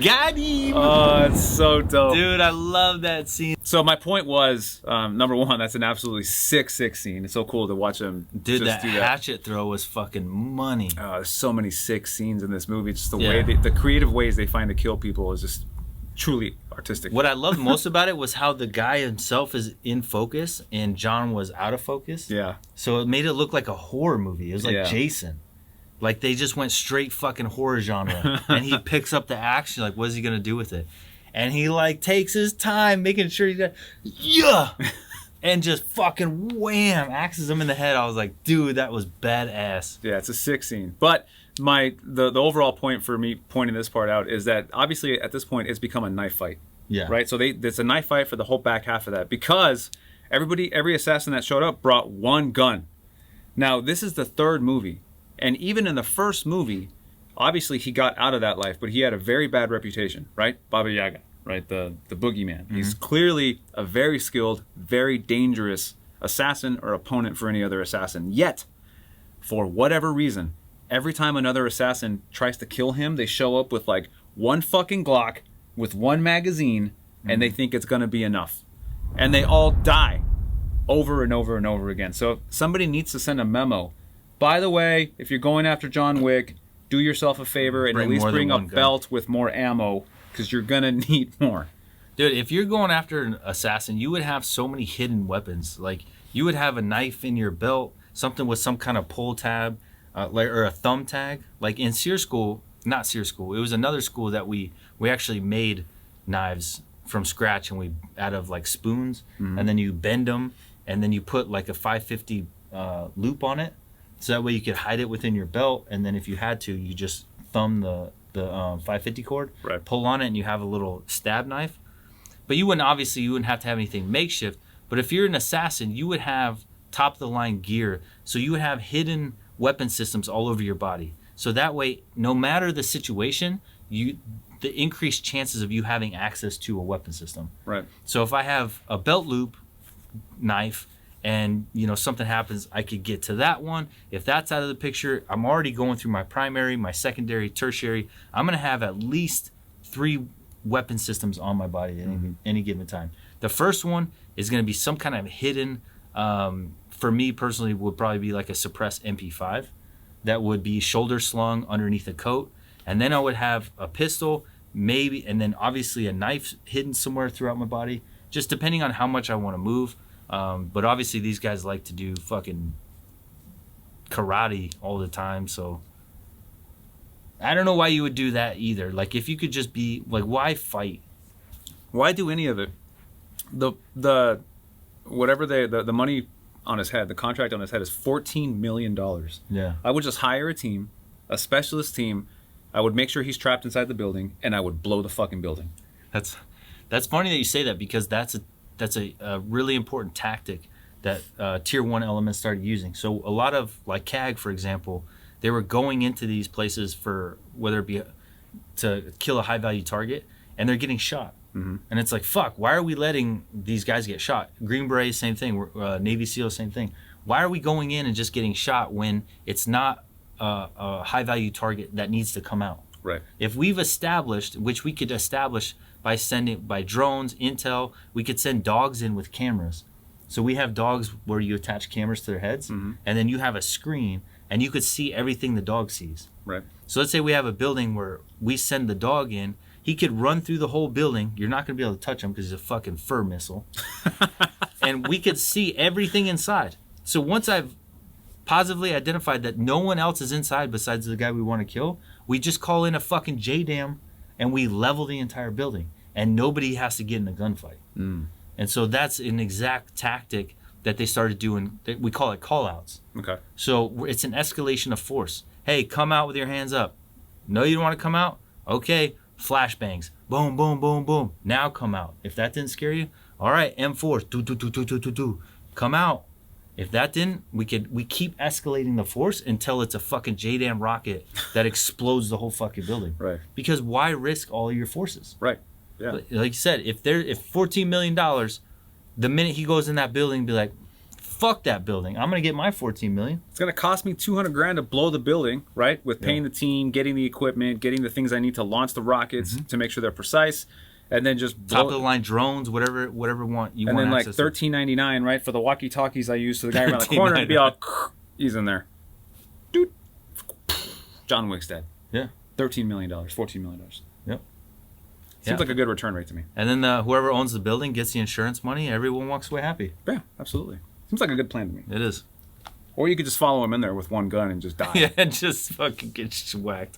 Got him. Oh, it's so dope. Dude, I love that scene. So my point was, number one, that's an absolutely sick scene. It's so cool to watch him. Dude, just that hatchet throw was fucking money. There's so many sick scenes in this movie. It's just the way, the creative ways they find to kill people is just truly artistic. What I loved most about it was how the guy himself is in focus and John was out of focus. Yeah. So it made it look like a horror movie. It was like Jason. Like they just went straight fucking horror genre. And he picks up the action, like what is he gonna do with it? And he like takes his time making sure he's got and just fucking wham, axes him in the head. I was like, dude, that was badass. Yeah, it's a sick scene. But the overall point for me pointing this part out is that obviously at this point it's become a knife fight. Yeah. Right? So it's a knife fight for the whole back half of that because every assassin that showed up brought one gun. Now, this is the third movie. And even in the first movie, obviously he got out of that life, but he had a very bad reputation, right? Baba Yaga, right? The boogeyman. Mm-hmm. He's clearly a very skilled, very dangerous assassin or opponent for any other assassin. Yet, for whatever reason, every time another assassin tries to kill him, they show up with like one fucking Glock with one magazine, and they think it's going to be enough. And they all die over and over and over again. So somebody needs to send a memo. By the way, if you're going after John Wick, do yourself a favor and at least bring a belt with more ammo because you're going to need more. Dude, if you're going after an assassin, you would have so many hidden weapons. Like, you would have a knife in your belt, something with some kind of pull tab, or a thumb tag. Like in Sear School, not Sear School, it was another school that we actually made knives from scratch and we out of like spoons, and then you bend them and then you put like a 550 loop on it. So that way you could hide it within your belt, and then if you had to, you just thumb the 550 cord, right, pull on it, and you have a little stab knife. But you wouldn't have to have anything makeshift. But if you're an assassin, you would have top-of-the-line gear. So you would have hidden weapon systems all over your body. So that way, no matter the situation, the increased chances of you having access to a weapon system. Right. So if I have a belt loop knife, and something happens, I could get to that one. If that's out of the picture, I'm already going through my primary, my secondary, tertiary. I'm going to have at least 3 weapon systems on my body at any given time. The first one is going to be some kind of hidden, for me personally, would probably be like a suppressed MP5 that would be shoulder slung underneath a coat. And then I would have a pistol, maybe, and then obviously a knife hidden somewhere throughout my body, just depending on how much I want to move. But obviously these guys like to do fucking karate all the time, so I don't know why you would do that either. Like, if you could just be like, why fight? Why do any of it? The whatever the money on his head, the contract on his head is $14 million. Yeah. I would just hire a team, a specialist team. I would make sure he's trapped inside the building, and I would blow the fucking building. That's funny that you say that, because that's a really important tactic that Tier 1 elements started using. So a lot of, like CAG, for example, they were going into these places for, whether it be to kill a high-value target, and they're getting shot. Mm-hmm. And it's like, fuck, why are we letting these guys get shot? Green Beret, same thing. Navy SEAL, same thing. Why are we going in and just getting shot when it's not a high-value target that needs to come out? Right. If we've established, which we could establish by drones, intel, we could send dogs in with cameras. So we have dogs where you attach cameras to their heads, and then you have a screen, and you could see everything the dog sees. Right. So let's say we have a building where we send the dog in. He could run through the whole building. You're not going to be able to touch him because he's a fucking fur missile. And we could see everything inside. So once I've positively identified that no one else is inside besides the guy we want to kill, we just call in a fucking JDAM and we level the entire building. And nobody has to get in a gunfight. Mm. And so that's an exact tactic that they started doing. We call it call-outs. Okay. So it's an escalation of force. Hey, come out with your hands up. No, you don't want to come out? Okay. Flashbangs. Boom, boom, boom, boom. Now come out. If that didn't scare you, all right, M4. Do. Come out. If that didn't, we keep escalating the force until it's a fucking JDAM rocket that explodes the whole fucking building. Right. Because why risk all of your forces? Right. Yeah. Like you said, if $14 million, the minute he goes in that building, be like, fuck that building. I'm gonna get my 14 million. It's gonna cost me 200 grand to blow the building, right? With paying the team, getting the equipment, getting the things I need to launch the rockets to make sure they're precise, and then just Top of the line drones, whatever you want. And then like $13.99, right, for the walkie-talkies I use. So the guy around the corner to be all, he's in there. Dude, John Wick's dead. Yeah. $13 million, $14 million. Yep. Seems like a good return rate to me. And then whoever owns the building gets the insurance money. Everyone walks away happy. Yeah, absolutely. Seems like a good plan to me. It is. Or you could just follow him in there with one gun and just die. Yeah, and just fucking get whacked.